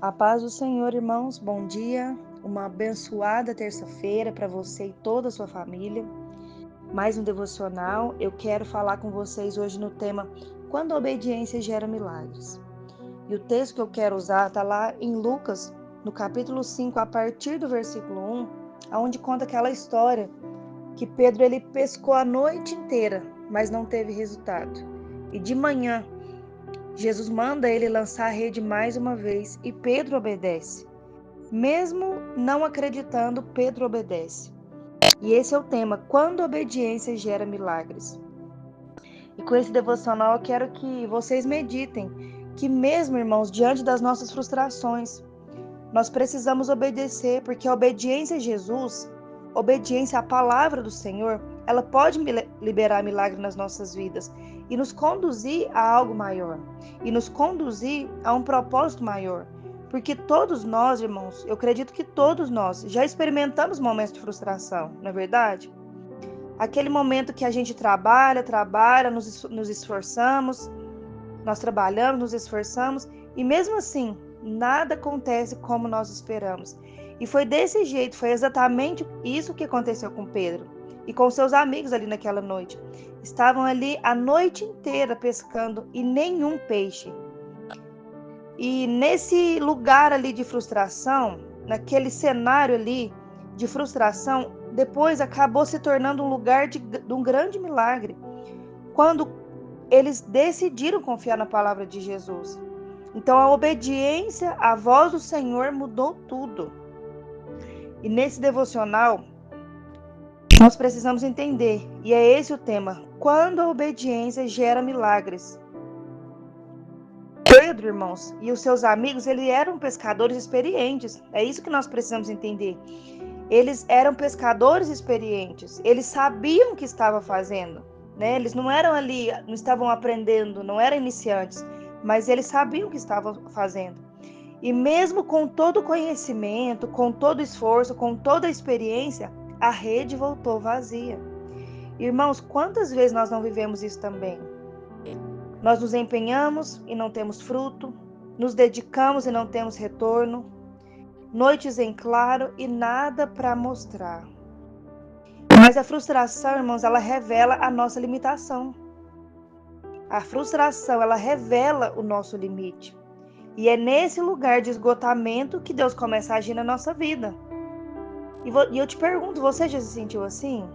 A paz do Senhor, irmãos, bom dia. Uma abençoada terça-feira para você e toda a sua família. Mais um devocional. Eu quero falar com vocês hoje no tema Quando a obediência gera milagres. E o texto que eu quero usar está lá em Lucas, no capítulo 5, a partir do versículo 1, onde conta aquela história que Pedro ele pescou a noite inteira, mas não teve resultado. E de manhã, Jesus manda ele lançar a rede mais uma vez e Pedro obedece. Mesmo não acreditando, Pedro obedece. E esse é o tema, quando a obediência gera milagres. E com esse devocional eu quero que vocês meditem que mesmo, irmãos, diante das nossas frustrações, nós precisamos obedecer, porque a obediência a Jesus, obediência à palavra do Senhor, ela pode liberar milagre nas nossas vidas e nos conduzir a algo maior, e nos conduzir a um propósito maior. Porque todos nós, irmãos, eu acredito que todos nós já experimentamos momentos de frustração, não é verdade? Aquele momento que a gente trabalha, nos esforçamos, nós trabalhamos, nos esforçamos e mesmo assim, nada acontece como nós esperamos. E foi desse jeito, foi exatamente isso que aconteceu com Pedro e com seus amigos ali naquela noite. Estavam ali a noite inteira pescando e nenhum peixe. E nesse lugar ali de frustração, naquele cenário ali de frustração, depois acabou se tornando um lugar de um grande milagre. Quando eles decidiram confiar na palavra de Jesus. Então a obediência à voz do Senhor mudou tudo. E nesse devocional, nós precisamos entender, e é esse o tema, quando a obediência gera milagres. Pedro, irmãos, e os seus amigos, eles eram pescadores experientes. É isso que nós precisamos entender. Eles eram pescadores experientes. Eles sabiam o que estavam fazendo, né? Eles não eram ali, não estavam aprendendo, não eram iniciantes, mas eles sabiam o que estavam fazendo. E mesmo com todo o conhecimento, com todo o esforço, com toda a experiência, a rede voltou vazia. Irmãos, quantas vezes nós não vivemos isso também? Nós nos empenhamos e não temos fruto, nos dedicamos e não temos retorno, noites em claro e nada para mostrar. Mas a frustração, irmãos, ela revela a nossa limitação. A frustração, ela revela o nosso limite. E é nesse lugar de esgotamento que Deus começa a agir na nossa vida. E eu te pergunto, você já se sentiu assim?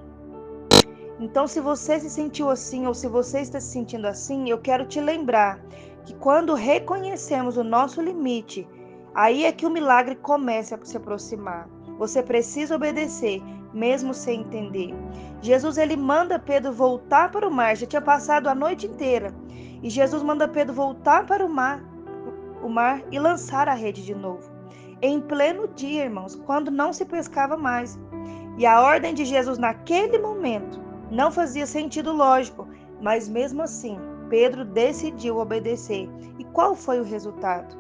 Então, se você se sentiu assim ou se você está se sentindo assim, eu quero te lembrar que quando reconhecemos o nosso limite, aí é que o milagre começa a se aproximar. Você precisa obedecer, mesmo sem entender. Jesus ele manda Pedro voltar para o mar, já tinha passado a noite inteira. E Jesus manda Pedro voltar para o mar e lançar a rede de novo. Em pleno dia, irmãos, quando não se pescava mais. E a ordem de Jesus naquele momento não fazia sentido lógico, mas mesmo assim, Pedro decidiu obedecer. E qual foi o resultado?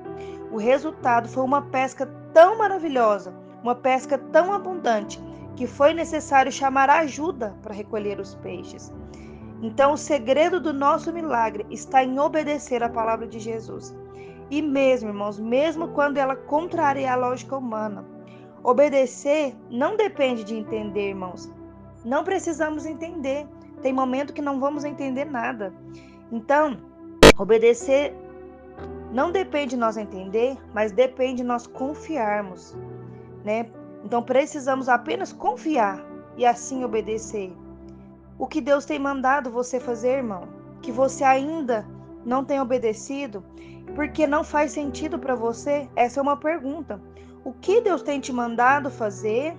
O resultado foi uma pesca tão maravilhosa, uma pesca tão abundante, que foi necessário chamar ajuda para recolher os peixes. Então, o segredo do nosso milagre está em obedecer a palavra de Jesus. E mesmo, irmãos, mesmo quando ela contraria a lógica humana, obedecer não depende de entender, irmãos. Não precisamos entender. Tem momento que não vamos entender nada. Então, obedecer não depende de nós entender, mas depende de nós confiarmos, né? Então, precisamos apenas confiar e assim obedecer. O que Deus tem mandado você fazer, irmão, que você ainda não tem obedecido, porque não faz sentido para você? Essa é uma pergunta. O que Deus tem te mandado fazer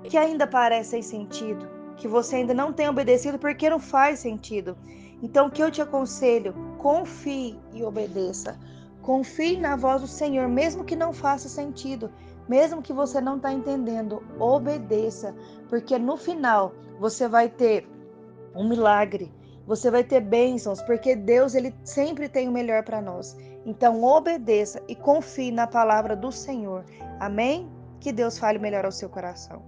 que ainda parece sem sentido, que você ainda não tem obedecido porque não faz sentido? Então, o que eu te aconselho? Confie e obedeça. Confie na voz do Senhor, mesmo que não faça sentido, mesmo que você não está entendendo, obedeça, porque no final você vai ter um milagre. Você vai ter bênçãos, porque Deus ele sempre tem o melhor para nós. Então obedeça e confie na palavra do Senhor. Amém? Que Deus fale melhor ao seu coração.